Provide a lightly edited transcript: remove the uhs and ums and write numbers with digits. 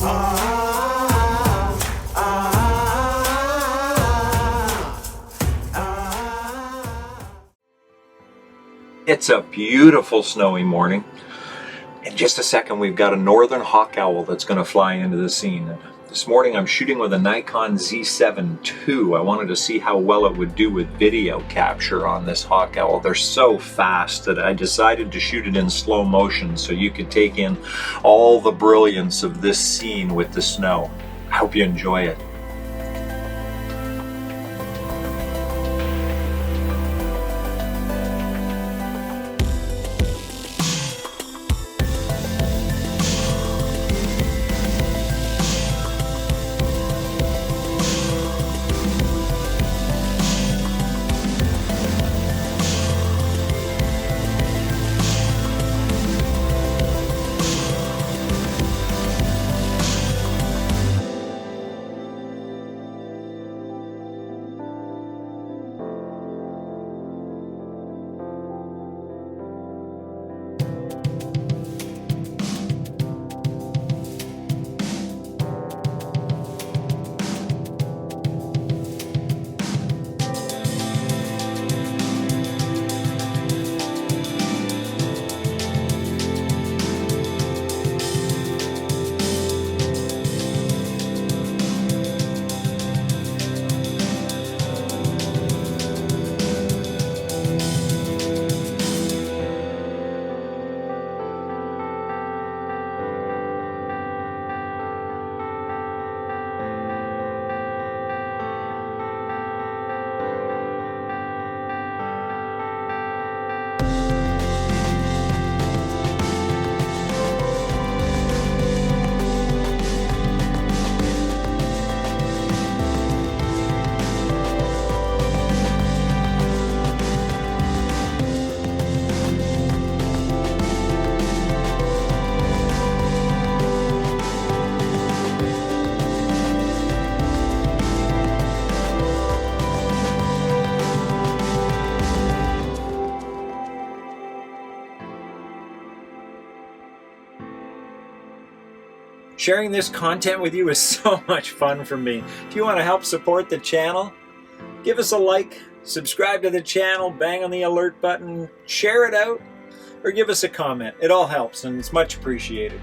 It's a beautiful snowy morning. In just a second, we've got a northern hawk owl that's going to fly into the scene. This morning I'm shooting with a Nikon Z7II. I wanted to see how well it would do with video capture on this hawk owl. They're so fast that I decided to shoot it in slow motion so you could take in all the brilliance of this scene with the snow. I hope you enjoy it. Sharing this content with you is so much fun for me. If you want to help support the channel, give us a like, subscribe to the channel, bang on the alert button, share it out, or give us a comment. It all helps and it's much appreciated.